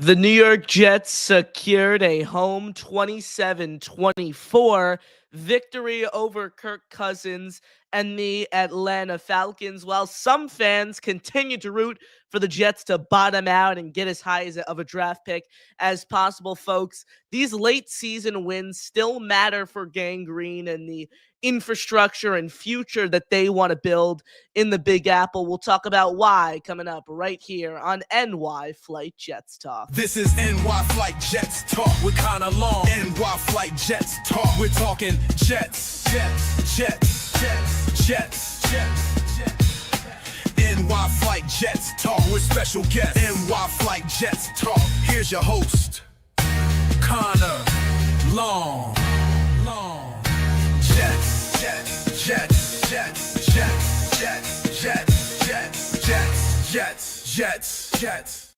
The New York Jets secured a home 27-24 victory over Kirk Cousins and the Atlanta Falcons, while some fans continue to root for the Jets to bottom out and get as high of a draft pick as possible, folks. These late season wins still matter for Gang Green and the infrastructure and future that they want to build in the Big Apple. We'll talk about why coming up right here on NY Flight Jets Talk. This is NY Flight Jets Talk with Connor Long. NY Flight Jets Talk. We're talking Jets, Jets, Jets, Jets, Jets, Jets, Jets. NY Flight Jets Talk with special guests. NY Flight Jets Talk. Here's your host, Connor Long. Jets, Jets, Jets, Jets, Jets, Jets, Jets, Jets, Jets, Jets, Jets, Jets.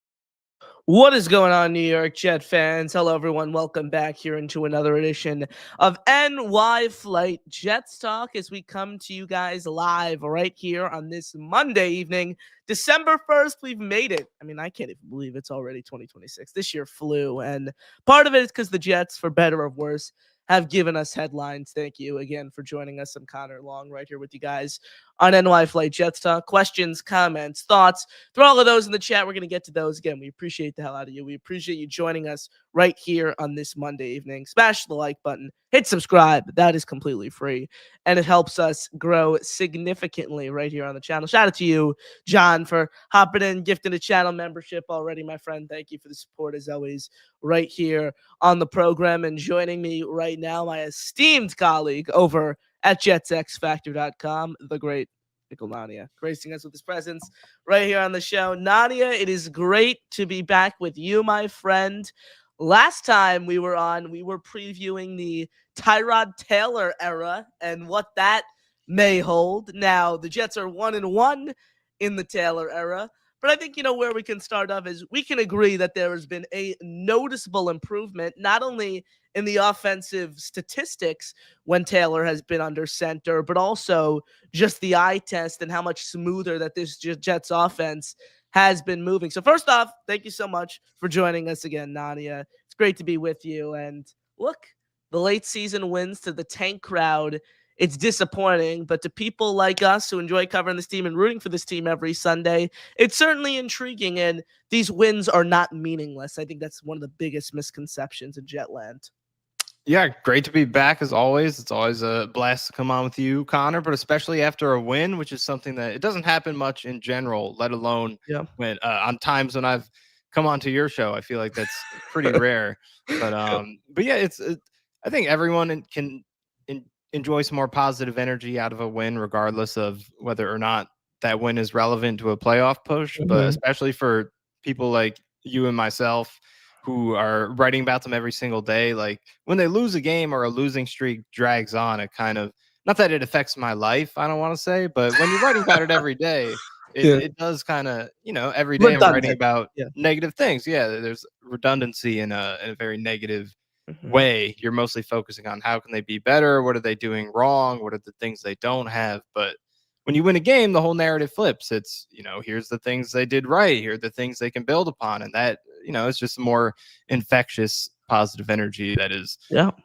What is going on, New York Jet fans? Hello, everyone. Welcome back here into another edition of NY Flight Jets Talk as we come to you guys live right here on this Monday evening, December 1st. We've made it. I mean, I can't even believe it's already 2026. This year flew, and part of it is because the Jets, for better or worse, have given us headlines. Thank you again for joining us. I'm Connor Long right here with you guys on NY Flight Jets Talk. Questions, comments, thoughts, throw all of those in the chat. We're going to get to those again. We appreciate the hell out of you. We appreciate you joining us right here on this Monday evening. Smash the like button, hit subscribe. That is completely free, and it helps us grow significantly right here on the channel. Shout out to you, John, for hopping in, gifting a channel membership already, my friend. Thank you for the support as always right here on the program. And joining me right now, my esteemed colleague over at JetsXFactor.com, the great Nania, gracing us with his presence right here on the show. Nania, it is great to be back with you, my friend. Last time we were on, we were previewing the Tyrod Taylor era and what that may hold. Now, the Jets are 1-1 in the Taylor era. But I think, where we can start off is we can agree that there has been a noticeable improvement, not only in the offensive statistics when Taylor has been under center, but also just the eye test and how much smoother that this Jets offense has been moving. So first off, thank you so much for joining us again, Nania. It's great to be with you. And look, the late season wins to the tank crowd. It's disappointing, but to people like us who enjoy covering this team and rooting for this team every Sunday, it's certainly intriguing, and these wins are not meaningless. I think that's one of the biggest misconceptions in Jetland. Yeah, great to be back as always. It's always a blast to come on with you, Connor, but especially after a win, which is something that it doesn't happen much in general, let alone when on times when I've come onto your show. I feel like that's pretty rare. But yeah, I think everyone can enjoy some more positive energy out of a win, regardless of whether or not that win is relevant to a playoff push. Mm-hmm. But especially for people like you and myself who are writing about them every single day, like when they lose a game or a losing streak drags on, it kind of, not that it affects my life, I don't want to say, but when you're writing about it every day, it does kind of, every day I'm writing about negative things. Yeah, there's redundancy in a very negative way. You're mostly focusing on how can they be better, what are they doing wrong, what are the things they don't have. But when you win a game, the whole narrative flips. It's, here's the things they did right, here are the things they can build upon, and that, it's just more infectious positive energy that is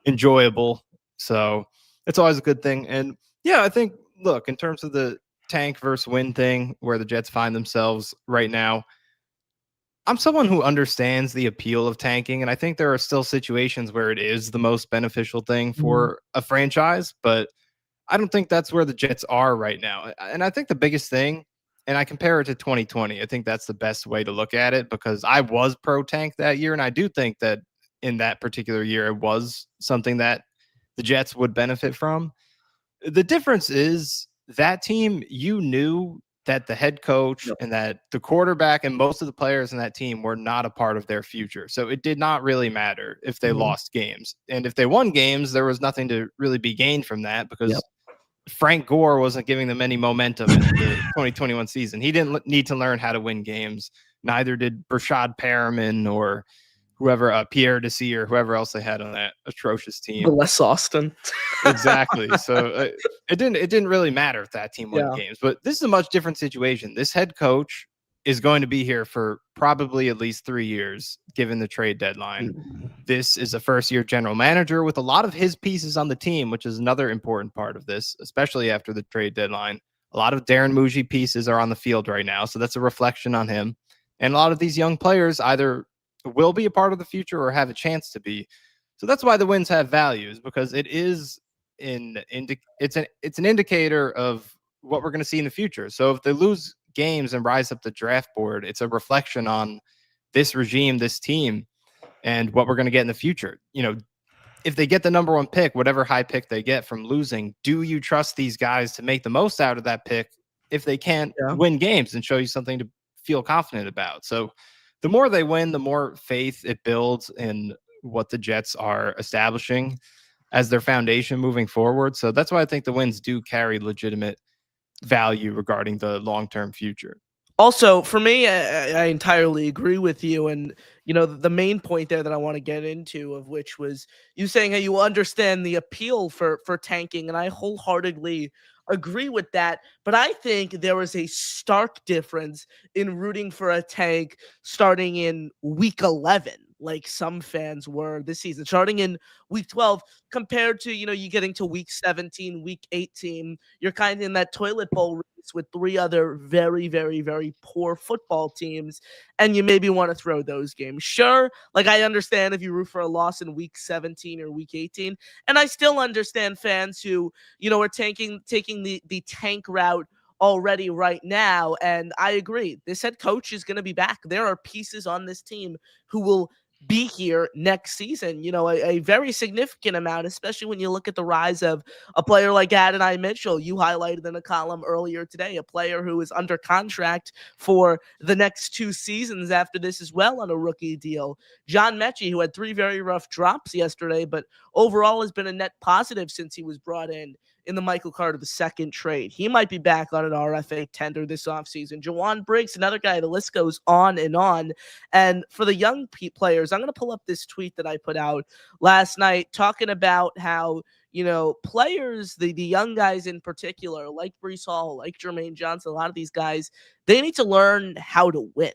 enjoyable. So it's always a good thing. And yeah, I think, look, in terms of the tank versus win thing, where the Jets find themselves right now, I'm someone who understands the appeal of tanking, and I think there are still situations where it is the most beneficial thing for a franchise, but I don't think that's where the Jets are right now. And I think the biggest thing, and I compare it to 2020, I think that's the best way to look at it, because I was pro tank that year, and I do think that in that particular year, it was something that the Jets would benefit from. The difference is that team, you knew that the head coach and that the quarterback and most of the players in that team were not a part of their future. So it did not really matter if they lost games. And if they won games, there was nothing to really be gained from that, because Frank Gore wasn't giving them any momentum in the 2021 season. He didn't need to learn how to win games. Neither did Brashad Perriman or whoever, Pierre Desir, whoever else they had on that atrocious team. Les Austin. Exactly. So it didn't really matter if that team won games. But this is a much different situation. This head coach is going to be here for probably at least 3 years, given the trade deadline. This is a first-year general manager with a lot of his pieces on the team, which is another important part of this, especially after the trade deadline. A lot of Darren Muji pieces are on the field right now, so that's a reflection on him. And a lot of these young players either will be a part of the future or have a chance to be. So that's why the wins have values, because it is it's an indicator of what we're going to see in the future. So if they lose games and rise up the draft board, it's a reflection on this regime, this team, and what we're going to get in the future. If they get the number one pick, whatever high pick they get from losing, do you trust these guys to make the most out of that pick if they can't win games and show you something to feel confident about? So the more they win, the more faith it builds in what the Jets are establishing as their foundation moving forward. So that's why I think the wins do carry legitimate value regarding the long-term future. Also, for me, I entirely agree with you. And, the main point there that I want to get into, of which was you saying how you understand the appeal for tanking. And I wholeheartedly agree with that. But I think there was a stark difference in rooting for a tank starting in week 11, like some fans were this season, starting in week 12, compared to, you getting to week 17, week 18. You're kind of in that toilet bowl with 3 other very, very, very poor football teams, and you maybe want to throw those games. Sure, like I understand if you root for a loss in week 17 or week 18, and I still understand fans who, are taking the tank route already right now. And I agree, this head coach is going to be back. There are pieces on this team who will be here next season, a very significant amount, especially when you look at the rise of a player like Adonai Mitchell. You highlighted in a column earlier today, a player who is under contract for the next 2 seasons after this as well on a rookie deal. John Mechie, who had 3 very rough drops yesterday, but overall has been a net positive since he was brought in the Michael Carter II trade. He might be back on an RFA tender this offseason. Jawan Briggs, another guy. The list goes on and on. And for the young players, I'm going to pull up this tweet that I put out last night talking about how, players, the young guys in particular, like Breece Hall, like Jermaine Johnson, a lot of these guys, they need to learn how to win.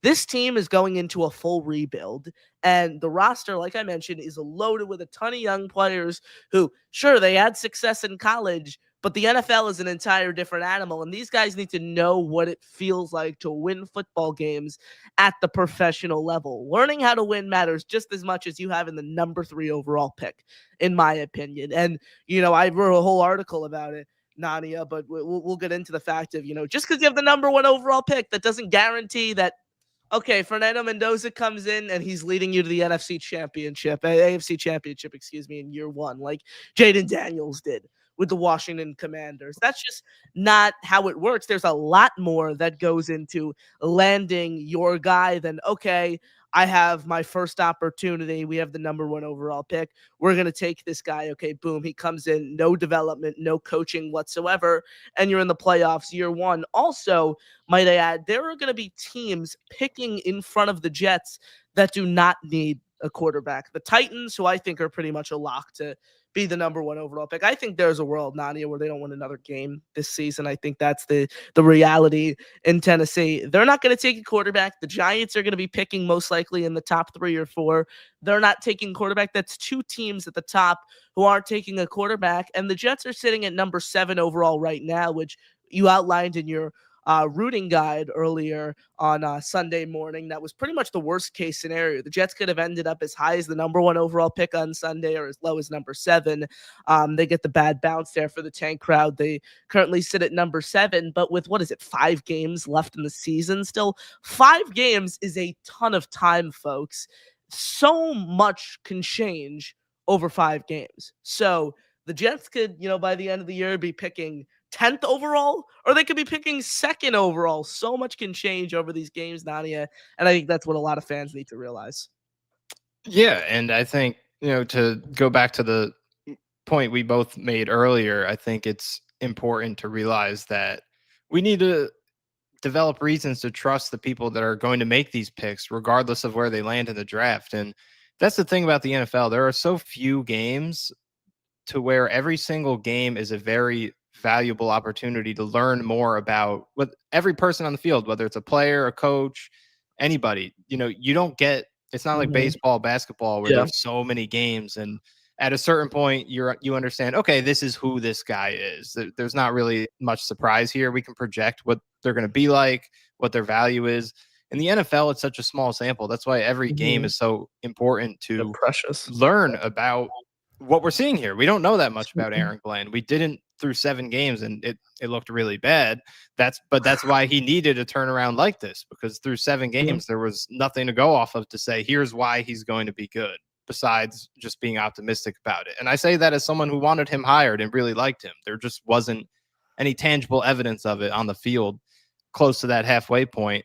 This team is going into a full rebuild, and the roster, like I mentioned, is loaded with a ton of young players who, sure, they had success in college, but the NFL is an entire different animal, and these guys need to know what it feels like to win football games at the professional level. Learning how to win matters just as much as you having the number 3 overall pick, in my opinion. And, I wrote a whole article about it, Nania, but we'll get into the fact of, just because you have the number 1 overall pick, that doesn't guarantee that, okay, Fernando Mendoza comes in and he's leading you to the AFC Championship, in year 1, like Jaden Daniels did with the Washington Commanders. That's just not how it works. There's a lot more that goes into landing your guy than, okay, I have my first opportunity. We have the number 1 overall pick. We're going to take this guy. Okay, boom. He comes in, no development, no coaching whatsoever, and you're in the playoffs year 1. Also, might I add, there are going to be teams picking in front of the Jets that do not need a quarterback. The Titans, who I think are pretty much a lock to be the number 1 overall pick. I think there's a world, Nania, where they don't win another game this season. I think that's the reality in Tennessee. They're not going to take a quarterback. The Giants are going to be picking most likely in the top 3 or 4. They're not taking quarterback. That's 2 teams at the top who aren't taking a quarterback. And the Jets are sitting at number 7 overall right now, which you outlined in your rooting guide earlier on Sunday morning. That was pretty much the worst case scenario. The Jets could have ended up as high as the number 1 overall pick on Sunday or as low as number 7. They get the bad bounce there for the tank crowd. They currently sit at number 7, but with 5 games left in the season still? 5 games is a ton of time, folks. So much can change over 5 games. So the Jets could, by the end of the year, be picking 10th overall, or they could be picking 2nd overall. So much can change over these games, Nania, and I think that's what a lot of fans need to realize. Yeah, and I think, to go back to the point we both made earlier, I think it's important to realize that we need to develop reasons to trust the people that are going to make these picks, regardless of where they land in the draft. And that's the thing about the NFL. There are so few games to where every single game is a very valuable opportunity to learn more about what every person on the field, whether it's a player, a coach, anybody. You don't get, it's not like baseball, basketball, where there's so many games, and at a certain point you understand, okay, this is who this guy is. There's not really much surprise here. We can project what they're going to be like, what their value is. In the NFL, it's such a small sample. That's why every game is so important to precious. learn about what we're seeing here. We don't know that much about Aaron Glenn. We didn't through 7 games, and it looked really bad. That's why he needed a turnaround like this, because through 7 games there was nothing to go off of to say here's why he's going to be good, besides just being optimistic about it. And I say that as someone who wanted him hired and really liked him. There just wasn't any tangible evidence of it on the field close to that halfway point.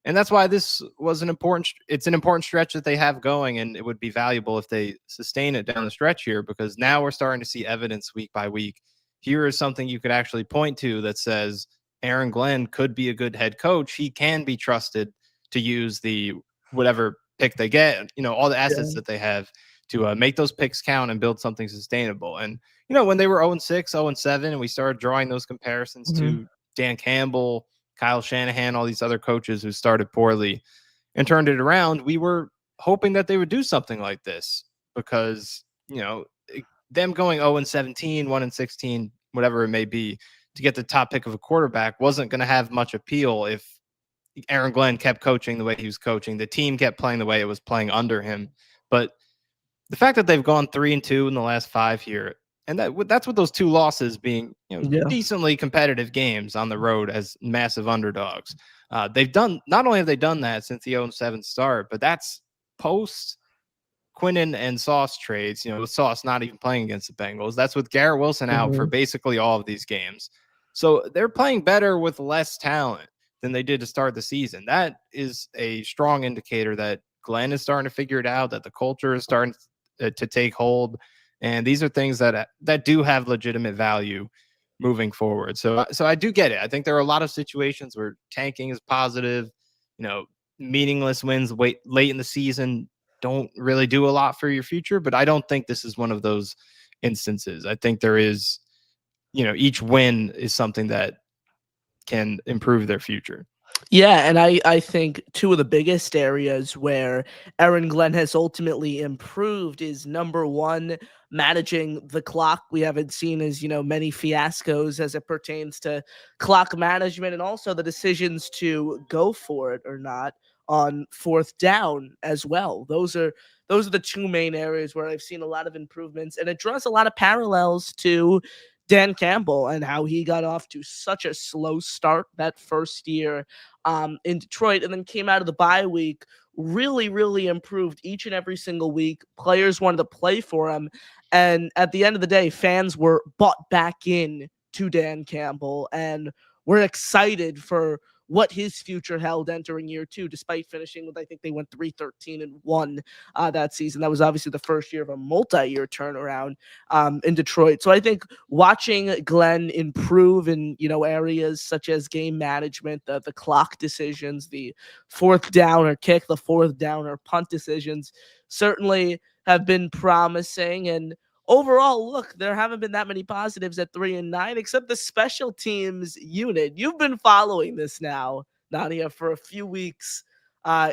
And that's why this was an important stretch that they have going, and it would be valuable if they sustain it down the stretch here, because now we're starting to see evidence week by week. Here is something you could actually point to that says Aaron Glenn could be a good head coach. He can be trusted to use the whatever pick they get, all the assets that they have to make those picks count and build something sustainable. And, when they were 0-6, 0-7, and we started drawing those comparisons to Dan Campbell, Kyle Shanahan, all these other coaches who started poorly and turned it around, we were hoping that they would do something like this, because, them going 0-17, 1-16, whatever it may be, to get the top pick of a quarterback wasn't going to have much appeal if Aaron Glenn kept coaching the way he was coaching. The team kept playing the way it was playing under him. But the fact that they've gone 3-2 in the last 5 here, and that's with those 2 losses being decently competitive games on the road as massive underdogs. They've done, not only have they done that since the 0-7 start, but that's post Quinnen and Sauce trades, with Sauce not even playing against the Bengals. That's with Garrett Wilson out for basically all of these games. So they're playing better with less talent than they did to start the season. That is a strong indicator that Glenn is starting to figure it out, that the culture is starting to take hold. And these are things that do have legitimate value moving forward. So I do get it. I think there are a lot of situations where tanking is positive, meaningless wins late in the season don't really do a lot for your future, but I don't think this is one of those instances. I think there is, each win is something that can improve their future. Yeah, and I think 2 of the biggest areas where Aaron Glenn has ultimately improved is, number 1, managing the clock. We haven't seen as, many fiascos as it pertains to clock management, and also the decisions to go for it or not on 4th down as well. Those are the 2 main areas where I've seen a lot of improvements, and it draws a lot of parallels to Dan Campbell and how he got off to such a slow start that first year in Detroit, and then came out of the bye week really, really improved each and every single week. Players wanted to play for him, and at the end of the day, fans were bought back in to Dan Campbell and were excited for what his future held entering year 2, despite finishing with, I think they went 3-13-1 that season. That was obviously the first year of a multi-year turnaround in Detroit. So I think watching Glenn improve in, areas such as game management, the clock decisions, the 4th down or kick, the 4th down or punt decisions certainly have been promising. And overall, look, there haven't been that many positives at 3-9, except the special teams unit. You've been following this now, Nania, for a few weeks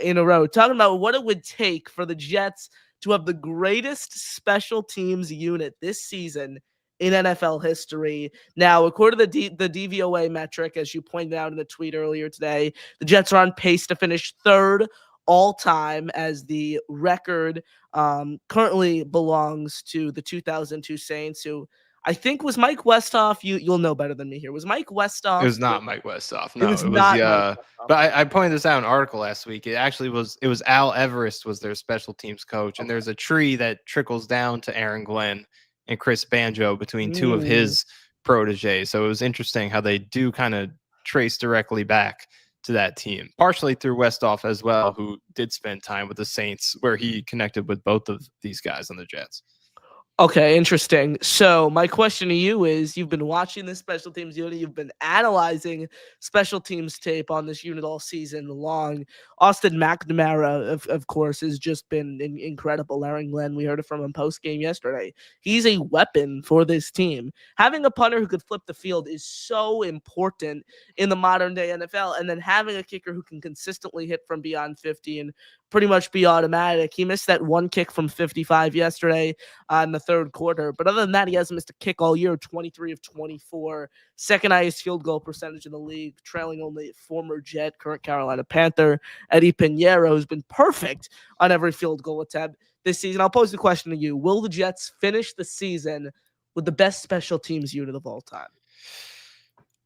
in a row, talking about what it would take for the Jets to have the greatest special teams unit this season in NFL history. Now, according to the DVOA metric, as you pointed out in the tweet earlier today, the Jets are on pace to finish 3rd all time, as the record currently belongs to the 2002 Saints, who I think was Mike Westhoff. You'll know better than me here. Was Mike Westhoff? It was not Mike Westhoff. No, it was not. Mike but I pointed this out in an article last week. It actually was. It was Al Everest was their special teams coach, and there's a tree that trickles down to Aaron Glenn and Chris Banjo between 2 of his proteges. So it was interesting how they do kind of trace directly back to that team, partially through Westhoff as well, who did spend time with the Saints, where he connected with both of these guys on the Jets. Okay, interesting. So my question to you is, you've been watching this special teams unit, you've been analyzing special teams tape on this unit all season long. Austin McNamara, of course, has just been incredible. Aaron Glenn, we heard it from him post game yesterday. He's a weapon for this team. Having a punter who could flip the field is so important in the modern day NFL. And then having a kicker who can consistently hit from beyond 50 and pretty much be automatic. He missed that one kick from 55 yesterday in the third quarter. But other than that, he hasn't missed a kick all year, 23 of 24, second highest field goal percentage in the league, trailing only former Jet, current Carolina Panther, Eddie Pinheiro, who's been perfect on every field goal attempt this season. I'll pose the question to you. Will the Jets finish the season with the best special teams unit of all time?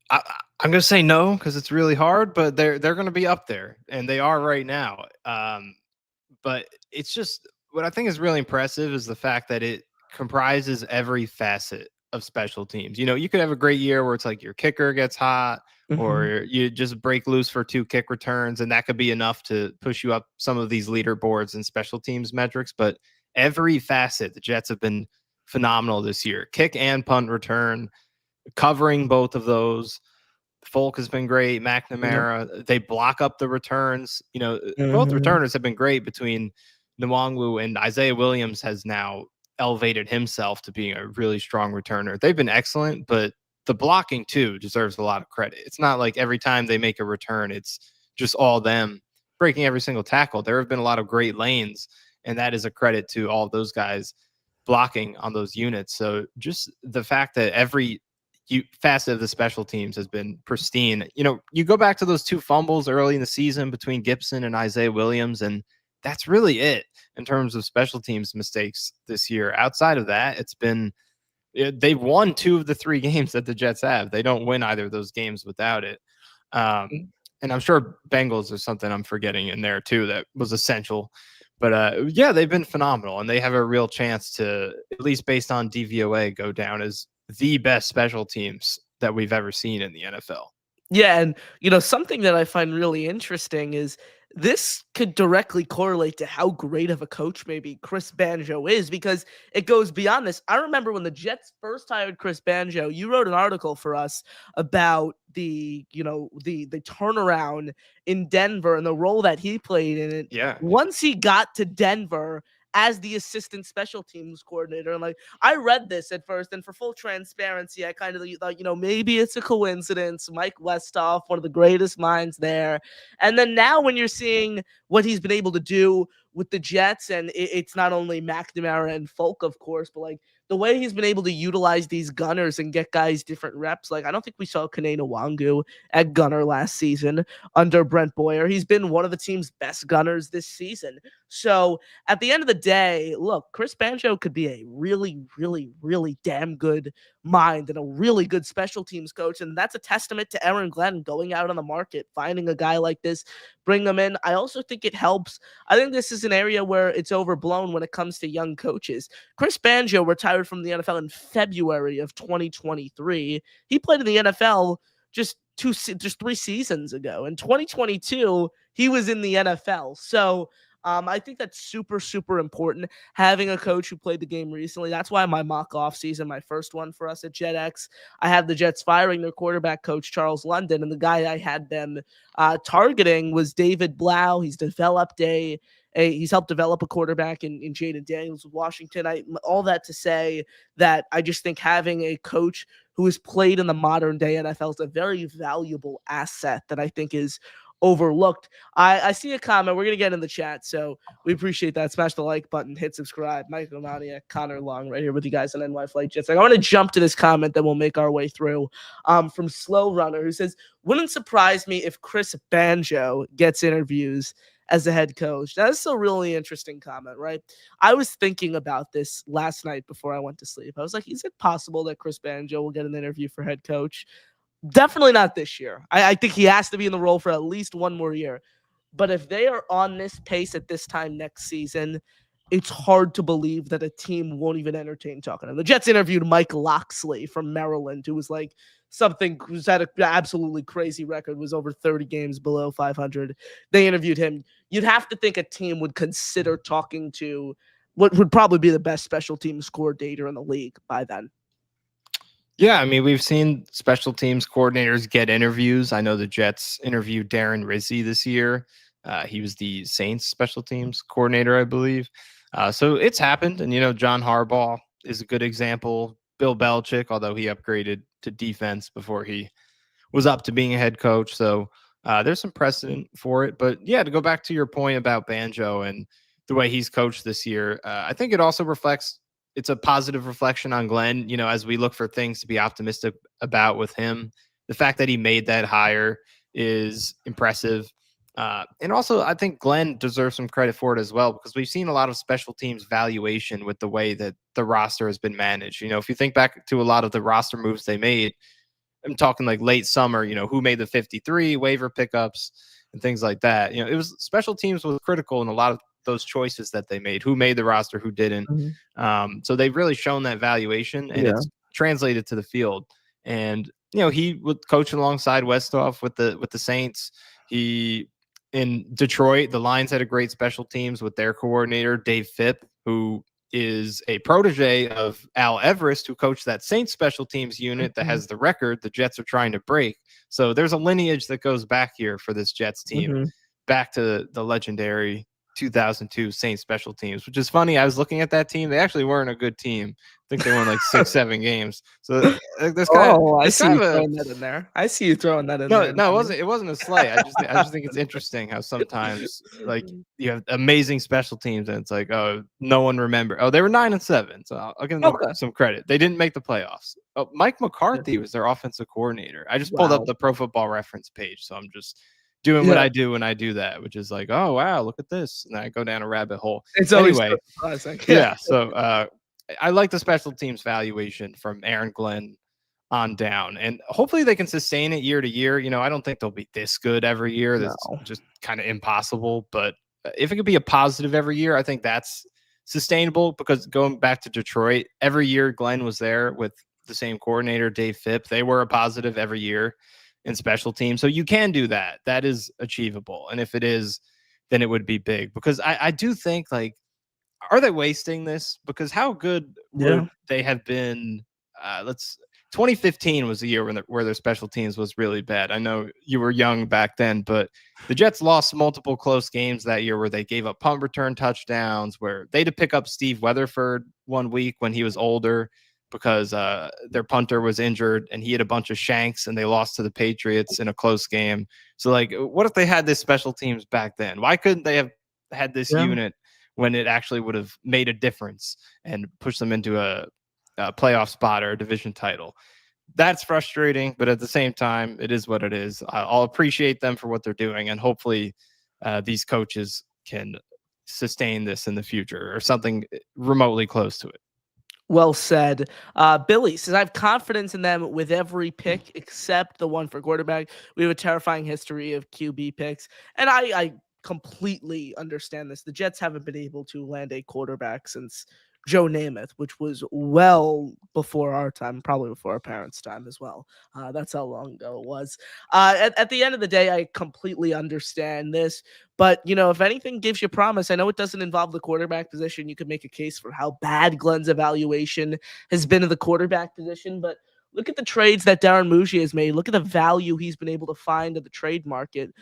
I'm going to say no because it's really hard, but they're going to be up there, and they are right now. But it's just what I think is really impressive is the fact that it comprises every facet of special teams. You know, you could have a great year where it's like your kicker gets hot, or you just break loose for 2 kick returns, and that could be enough to push you up some of these leaderboards and special teams metrics. But every facet, the Jets have been phenomenal this year. Kick and punt return, covering both of those. Folk has been great. McNamara, they block up the returns. You know, both returners have been great between Nwangwu, and Isaiah Williams has now elevated himself to being a really strong returner. They've been excellent, but the blocking too deserves a lot of credit. It's not like every time they make a return, it's just all them breaking every single tackle. There have been a lot of great lanes, and that is a credit to all those guys blocking on those units. So just the fact that every facet of the special teams has been pristine. You know, you go back to those 2 fumbles early in the season between Gibson and Isaiah Williams, and that's really it in terms of special teams mistakes this year. Outside of that, it's been they've won 2 of the 3 games that the Jets have. They don't win either of those games without it. And I'm sure Bengals is something I'm forgetting in there too that was essential. But yeah, they've been phenomenal, and they have a real chance to, at least based on DVOA, go down as the best special teams that we've ever seen in the NFL. Yeah, and you know, something that I find really interesting is this could directly correlate to how great of a coach maybe Chris Banjo is, because it goes beyond this. I remember when the Jets first hired Chris Banjo, you wrote an article for us about the turnaround in Denver and the role that he played in it. Yeah. Once he got to Denver as the assistant special teams coordinator. And like, I read this at first, and for full transparency, I kind of thought, you know, maybe it's a coincidence. Mike Westhoff, one of the greatest minds there. And then now when you're seeing what he's been able to do with the Jets, and it's not only McNamara and Folk, of course, but like the way he's been able to utilize these gunners and get guys different reps. Like, I don't think we saw Kane Nwangu at gunner last season under Brent Boyer. He's been one of the team's best gunners this season. So at the end of the day, look, Chris Banjo could be a really, really, really damn good mind and a really good special teams coach. And that's a testament to Aaron Glenn going out on the market, finding a guy like this, bring them in. I also think it helps. I think this is an area where it's overblown when it comes to young coaches. Chris Banjo retired from the NFL in February of 2023. He played in the NFL just 3 seasons ago. In 2022, he was in the NFL. So I think that's super, super important, having a coach who played the game recently. That's why my mock off season, my first one for us at JetX, I had the Jets firing their quarterback coach, Charles London, and the guy I had them targeting was David Blau. He's developed he's helped develop a quarterback in Jaden Daniels with Washington. All that to say that I just think having a coach who has played in the modern day NFL is a very valuable asset that I think is overlooked. I see a comment. We're going to get in the chat, so we appreciate that. Smash the like button, hit subscribe. Michael Nania, Connor Long right here with you guys on NY Flight Jets. I want to jump to this comment that we'll make our way through from Slow Runner, who says, wouldn't surprise me if Chris Banjo gets interviews as a head coach. That's a really interesting comment, right? I was thinking about this last night before I went to sleep. I was like, is it possible that Chris Banjo will get an interview for head coach? Definitely not this year. I think he has to be in the role for at least one more year. But if they are on this pace at this time next season, it's hard to believe that a team won't even entertain talking to him. The Jets interviewed Mike Loxley from Maryland, who was like who's had an absolutely crazy record, was over 30 games below 500. They interviewed him. You'd have to think a team would consider talking to what would probably be the best special teams coordinator in the league by then. Yeah, I mean, we've seen special teams coordinators get interviews. I know the Jets interviewed Darren Rizzi this year. He was the Saints special teams coordinator, I believe. So it's happened. And, John Harbaugh is a good example. Bill Belichick, although he upgraded to defense before he was up to being a head coach. So there's some precedent for it. But yeah, to go back to your point about Banjo and the way he's coached this year, I think it also reflects. It's a positive reflection on Glenn, as we look for things to be optimistic about with him. The fact that he made that hire is impressive. And also, I think Glenn deserves some credit for it as well, because we've seen a lot of special teams valuation with the way that the roster has been managed. If you think back to a lot of the roster moves they made, I'm talking like late summer, who made the 53 waiver pickups and things like that. It was special teams was critical in a lot of those choices that they made, who made the roster, who didn't. So they've really shown that valuation, and it's translated to the field. And, he would coach alongside Westhoff with the Saints. He in Detroit, the Lions had a great special teams with their coordinator, Dave Phipp, who is a protege of Al Everest, who coached that Saints special teams unit that has the record the Jets are trying to break. So there's a lineage that goes back here for this Jets team, back to the legendary 2002 Saints special teams, which is funny. I was looking at that team. They actually weren't a good team. I think they won like 6-7 games. So there's kind of I see you throwing that in there. I see you throwing that in there. No, it wasn't a slay. I just think it's interesting how sometimes like you have amazing special teams and it's like, oh, no one remember. Oh, they were 9-7. So I'll give them some credit. They didn't make the playoffs. Oh, Mike McCarthy was their offensive coordinator. I just pulled up the Pro Football Reference page, so I'm just doing what I do when I do that, which is like, oh wow, look at this, and I go down a rabbit hole. It's always so surprising. Yeah. So I like the special teams valuation from Aaron Glenn on down, and hopefully they can sustain it year to year. I don't think they'll be this good every year. That's just kind of impossible. But if it could be a positive every year, I think that's sustainable, because going back to Detroit, every year Glenn was there with the same coordinator, Dave Phipp. They were a positive every year in special teams. So you can do that. That is achievable. And if it is, then it would be big, because I do think, like, are they wasting this? Because how good would they have been? 2015 was the year where their special teams was really bad. I know you were young back then, but the Jets lost multiple close games that year where they gave up punt return touchdowns, where they had to pick up Steve Weatherford one week when he was older because their punter was injured and he had a bunch of shanks, and they lost to the Patriots in a close game. So, like, what if they had this special teams back then? Why couldn't they have had this unit when it actually would have made a difference and pushed them into a playoff spot or a division title? That's frustrating, but at the same time, it is what it is. I'll appreciate them for what they're doing, and hopefully these coaches can sustain this in the future or something remotely close to it. Well said. Billy says, I have confidence in them with every pick except the one for quarterback. We have a terrifying history of QB picks, and I completely understand this. The Jets haven't been able to land a quarterback since Joe Namath, which was well before our time, probably before our parents' time as well. That's how long ago it was. At the end of the day, I completely understand this. But, if anything gives you promise, I know it doesn't involve the quarterback position. You could make a case for how bad Glenn's evaluation has been of the quarterback position. But look at the trades that Darren Mugia has made. Look at the value he's been able to find in the trade market.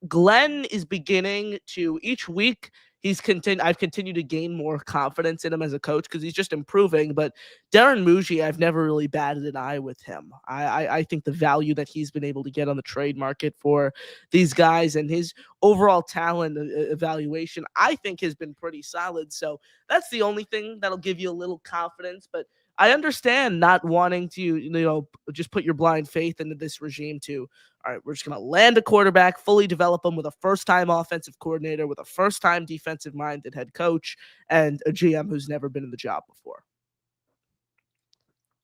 Glenn is beginning to, each week, I've continued to gain more confidence in him as a coach because he's just improving. But Darren Mugia, I've never really batted an eye with him. I think the value that he's been able to get on the trade market for these guys and his overall talent evaluation, I think has been pretty solid. So that's the only thing that'll give you a little confidence. But I understand not wanting to, just put your blind faith into this regime to, all right, we're just going to land a quarterback, fully develop him with a first-time offensive coordinator, with a first-time defensive-minded head coach, and a GM who's never been in the job before.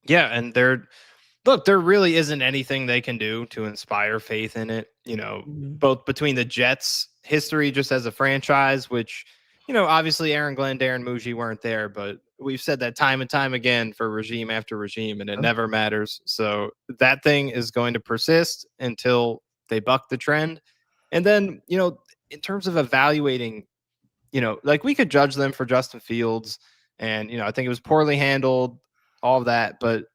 Yeah, and there really isn't anything they can do to inspire faith in it, both between the Jets' history just as a franchise, which, obviously Aaron Glenn, Darren Mugia weren't there, but we've said that time and time again for regime after regime, and it never matters. So that thing is going to persist until they buck the trend. And then, in terms of evaluating like we could judge them for Justin Fields, and I think it was poorly handled, all of that, but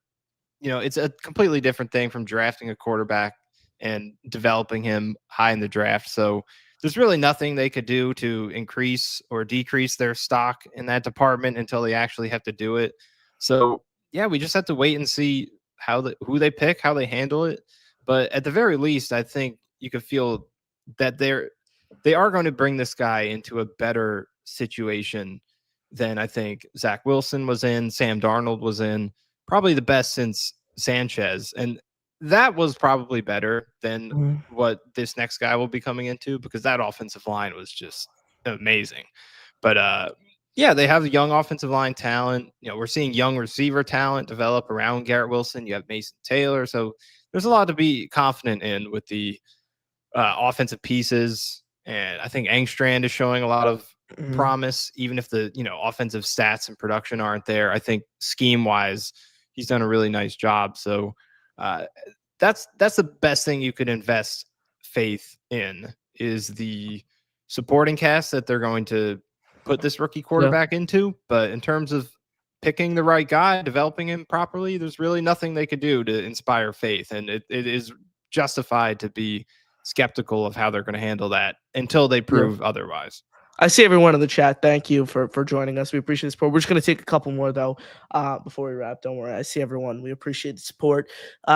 it's a completely different thing from drafting a quarterback and developing him high in the draft. So there's really nothing they could do to increase or decrease their stock in that department until they actually have to do it. So yeah, we just have to wait and see who they pick, how they handle it. But at the very least, I think you could feel that they are going to bring this guy into a better situation than I think Zach Wilson was in, Sam Darnold was in, probably the best since Sanchez. And that was probably better than what this next guy will be coming into, because that offensive line was just amazing. But yeah, they have young offensive line talent. We're seeing young receiver talent develop around Garrett Wilson. You have Mason Taylor. So there's a lot to be confident in with the offensive pieces. And I think Engstrand is showing a lot of promise, even if the offensive stats and production aren't there. I think scheme wise, he's done a really nice job. So that's the best thing you could invest faith in, is the supporting cast that they're going to put this rookie quarterback into. But in terms of picking the right guy, developing him properly, there's really nothing they could do to inspire faith. And it is justified to be skeptical of how they're going to handle that until they prove otherwise. I see everyone in the chat. Thank you for joining us. We appreciate the support. We're just going to take a couple more, though, before we wrap. Don't worry. I see everyone. We appreciate the support.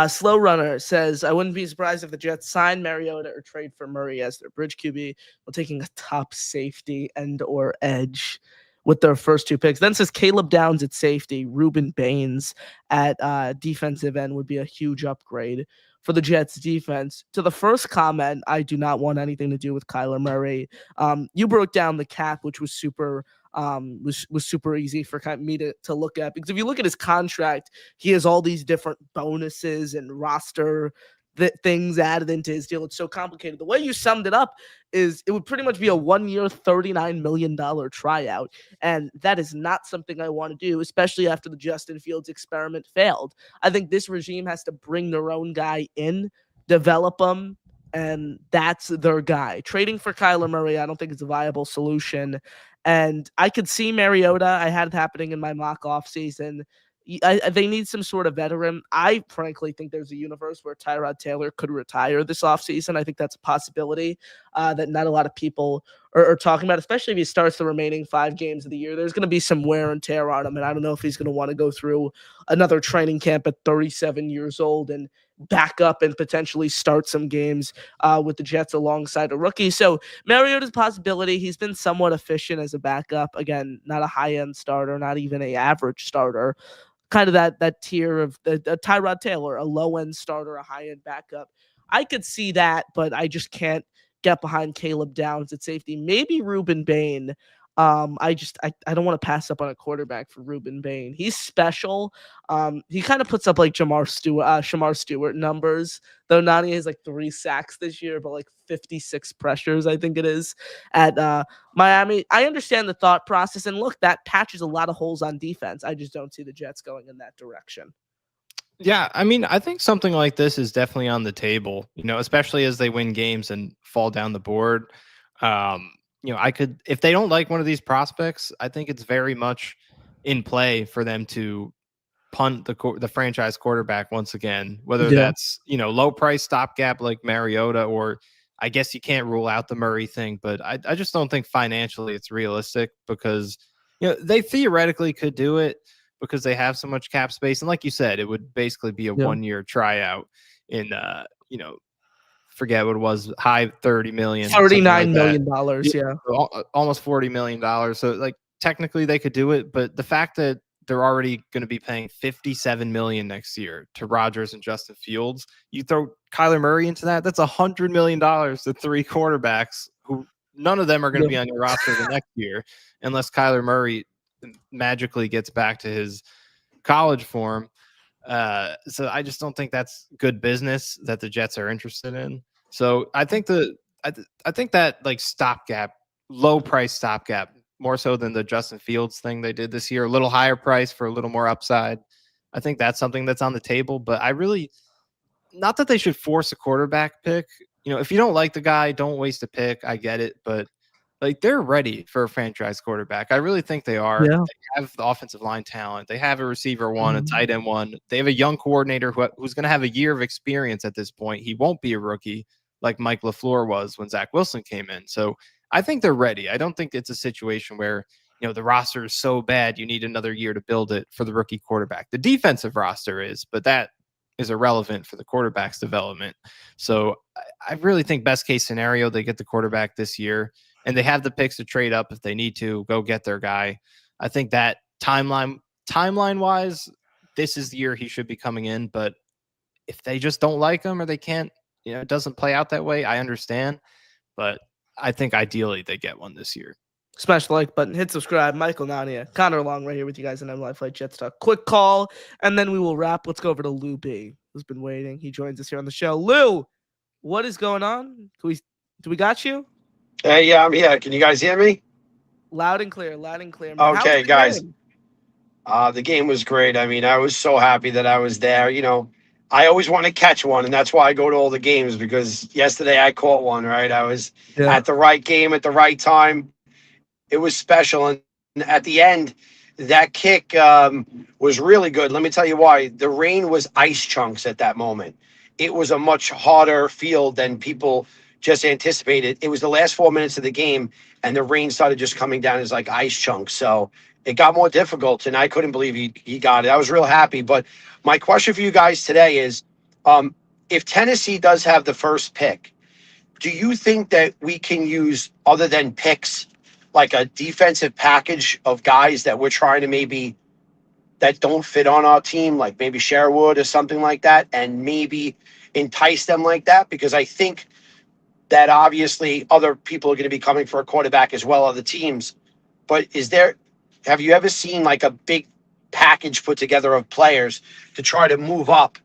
Slow Runner says, I wouldn't be surprised if the Jets sign Mariota or trade for Murray as their bridge QB while taking a top safety and or edge with their first two picks. Then says Caleb Downs at safety, Ruben Baines at defensive end would be a huge upgrade for the Jets defense. To the first comment, I do not want anything to do with Kyler Murray. You broke down the cap, which was super was super easy for me to look at, because if you look at his contract, he has all these different bonuses and roster things added into his deal. It's so complicated. The way you summed it up is it would pretty much be a 1 year, $39 million tryout. And that is not something I want to do, especially after the Justin Fields experiment failed. I think this regime has to bring their own guy in, develop them, and that's their guy. Trading for Kyler Murray, I don't think it's a viable solution. And I could see Mariota. I had it happening in my mock off season. They need some sort of veteran. I frankly think there's a universe where Tyrod Taylor could retire this offseason. I think that's a possibility that not a lot of people are talking about, especially if he starts the remaining 5 games of the year. There's going to be some wear and tear on him, and I don't know if he's going to want to go through another training camp at 37 years old and back up and potentially start some games with the Jets alongside a rookie. So Mariota's a possibility. He's been somewhat efficient as a backup. Again, not a high-end starter, not even an average starter. Kind of that tier of the Tyrod Taylor, a low-end starter, a high-end backup. I could see that, but I just can't get behind Caleb Downs at safety. Maybe Ruben Bain. I don't want to pass up on a quarterback for Ruben Bain. He's special. He kind of puts up like Shamar Stewart numbers, though Nania has like 3 sacks this year, but like 56 pressures, I think it is, at Miami. I understand the thought process, and look, that patches a lot of holes on defense. I just don't see the Jets going in that direction. Yeah, I mean, I think something like this is definitely on the table, especially as they win games and fall down the board. If they don't like one of these prospects, I think it's very much in play for them to punt the franchise quarterback once again, whether that's, low price stopgap like Mariota, or I guess you can't rule out the Murray thing, but I just don't think financially it's realistic, because, they theoretically could do it because they have so much cap space. And like you said, it would basically be a 1 year tryout in, forget what it was, high 30 million, $39 million. Yeah. Almost $40 million. So like technically they could do it, but the fact that they're already going to be paying $57 million next year to Rodgers and Justin Fields, you throw Kyler Murray into that's $100 million to 3 quarterbacks who none of them are going to be on your roster the next year, unless Kyler Murray magically gets back to his college form. So I just don't think that's good business that the Jets are interested in. So I think I think that like stopgap, low price stopgap, more so than the Justin Fields thing they did this year, a little higher price for a little more upside. I think that's something that's on the table, but I really, not that they should force a quarterback pick. If you don't like the guy, don't waste a pick. I get it, but like they're ready for a franchise quarterback. I really think they are. Yeah. They have the offensive line talent. They have a receiver one, a Mhm. tight end one. They have a young coordinator who's going to have a year of experience at this point. He won't be a rookie like Mike LaFleur was when Zach Wilson came in. So I think they're ready. I don't think it's a situation where the roster is so bad you need another year to build it for the rookie quarterback. The defensive roster is, but that is irrelevant for the quarterback's development. So I really think best case scenario, they get the quarterback this year and they have the picks to trade up if they need to go get their guy. I think that timeline wise, this is the year he should be coming in. But if they just don't like him or they can't, it doesn't play out that way, I understand. But I think ideally they get one this year. Smash the like button, hit subscribe. Michael Nania, Connor Long right here with you guys in MLI Flight Jets Talk. Quick call, and then we will wrap. Let's go over to Lou B, who's been waiting. He joins us here on the show. Lou, what is going on? Do we got you? Hey, yeah, I'm here. Can you guys hear me? Loud and clear, loud and clear. Man. Okay, guys. The game was great. I mean, I was so happy that I was there. I always want to catch one, and that's why I go to all the games, because yesterday I caught one, right? I was at the right game at the right time. It was special. And at the end, that kick was really good. Let me tell you why. The rain was ice chunks at that moment. It was a much harder field than people just anticipated. It was the last 4 minutes of the game, and the rain started just coming down as like ice chunks. So it got more difficult, and I couldn't believe he got it. I was real happy. But my question for you guys today is, if Tennessee does have the first pick, do you think that we can use, other than picks, like a defensive package of guys that we're trying to maybe that don't fit on our team, like maybe Sherwood or something like that, and maybe entice them like that? Because I think that obviously other people are going to be coming for a quarterback as well, other teams. But have you ever seen like a big package put together of players to try to move up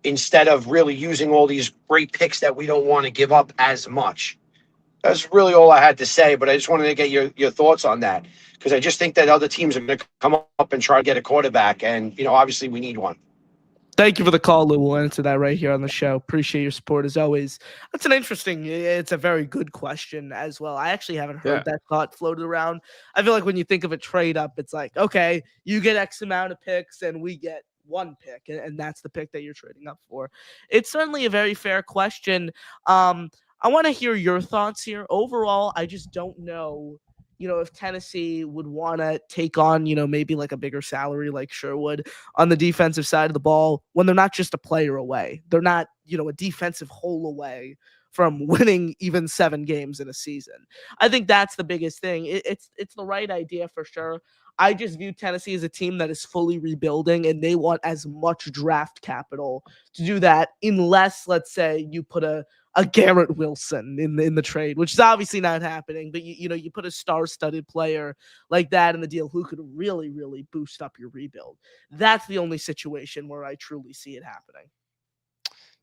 instead of really using all these great picks that we don't want to give up as much? That's really all I had to say, but I just wanted to get your thoughts on that, because I just think that other teams are going to come up and try to get a quarterback, and obviously we need one. Thank you for the call, Lou. We'll answer that right here on the show. Appreciate your support as always. It's a very good question as well. I actually haven't heard that thought floated around. I feel like when you think of a trade up, it's like, okay, you get X amount of picks and we get one pick, and that's the pick that you're trading up for. It's certainly a very fair question. I want to hear your thoughts here. Overall, I just don't know, if Tennessee would want to take on, maybe like a bigger salary like Sherwood on the defensive side of the ball when they're not just a player away. They're not, a defensive hole away from winning even 7 games in a season. I think that's the biggest thing. It's the right idea for sure. I just view Tennessee as a team that is fully rebuilding, and they want as much draft capital to do that, unless, let's say, you put a Garrett Wilson in the trade, which is obviously not happening. But you put a star-studded player like that in the deal who could really, really boost up your rebuild. That's the only situation where I truly see it happening.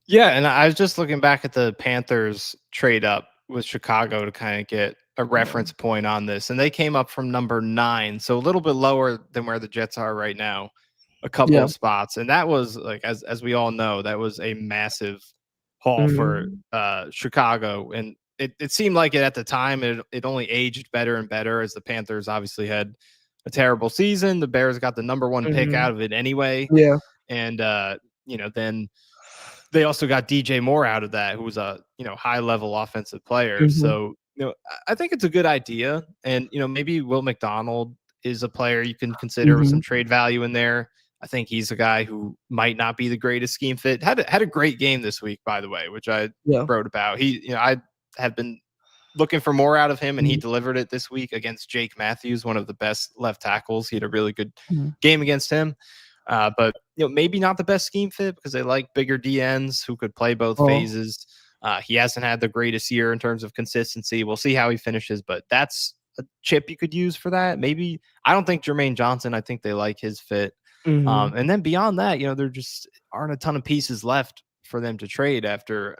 Yeah, and I was just looking back at the Panthers trade up with Chicago to kind of get a reference point on this, and they came up from number 9, so a little bit lower than where the Jets are right now, a couple of spots, and that was like, as we all know, that was a massive haul for Chicago, and it seemed like it at the time. It only aged better and better as the Panthers obviously had a terrible season. The Bears got the number 1 pick out of it anyway, and then they also got DJ Moore out of that, who was a high level offensive player. So I think it's a good idea, and maybe Will McDonald is a player you can consider with some trade value in there. I think he's a guy who might not be the greatest scheme fit. Had a great game this week, by the way, which I wrote about. I have been looking for more out of him, and he delivered it this week against Jake Matthews, one of the best left tackles. He had a really good game against him. But maybe not the best scheme fit, because they like bigger DNs who could play both phases. He hasn't had the greatest year in terms of consistency. We'll see how he finishes, but that's a chip you could use for that. Maybe I don't think Jermaine Johnson. I think they like his fit. And then beyond that, there just aren't a ton of pieces left for them to trade after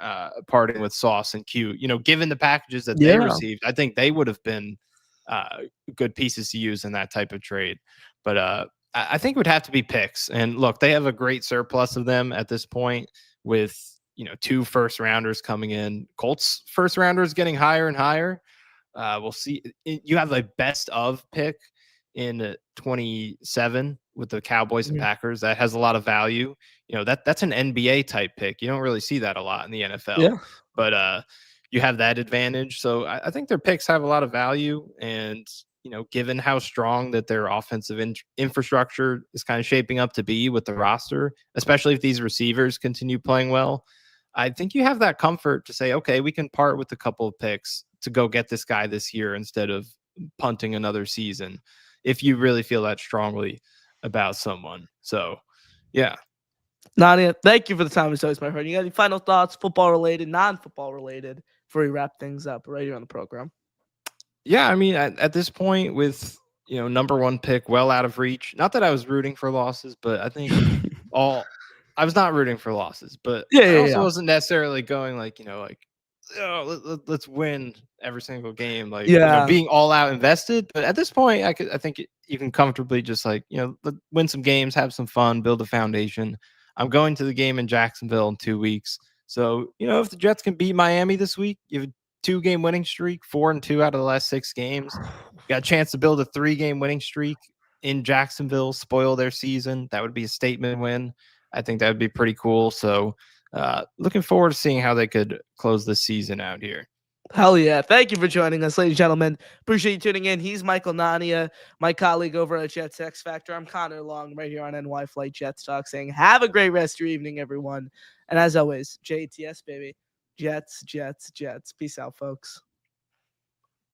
parting with Sauce and Q. Given the packages that they received, I think they would have been good pieces to use in that type of trade. But I think it would have to be picks. And look, they have a great surplus of them at this point with 2 first rounders coming in. Colts first rounders getting higher and higher. We'll see. You have a best of pick in 27 with the Cowboys and Packers. That has a lot of value. That's an NBA type pick. You don't really see that a lot in the NFL. But you have that advantage. So I think their picks have a lot of value. And given how strong that their offensive infrastructure is kind of shaping up to be with the roster, especially if these receivers continue playing well, I think you have that comfort to say, okay, we can part with a couple of picks to go get this guy this year instead of punting another season if you really feel that strongly about someone. So, yeah. Nania, thank you for the time as always, my friend. You got any final thoughts, football related, non-football related, before we wrap things up right here on the program? Yeah, I mean, at this point with, number one pick well out of reach, not that I was rooting for losses, but I think I was not rooting for losses, but I also wasn't necessarily going let's win every single game, being all out invested. But at this point, I think you can comfortably just win some games, have some fun, build a foundation. I'm going to the game in Jacksonville in 2 weeks. So, if the Jets can beat Miami this week, you have a 2-game winning streak, 4-2 out of the last 6 games. Got a chance to build a 3-game winning streak in Jacksonville, spoil their season. That would be a statement win. I think that would be pretty cool. So, looking forward to seeing how they could close this season out here. Hell yeah. Thank you for joining us, ladies and gentlemen. Appreciate you tuning in. He's Michael Nania, my colleague over at Jets X Factor. I'm Connor Long right here on NY Flight Jets Talk saying have a great rest of your evening, everyone. And as always, JTS, baby. Jets, Jets, Jets. Peace out, folks.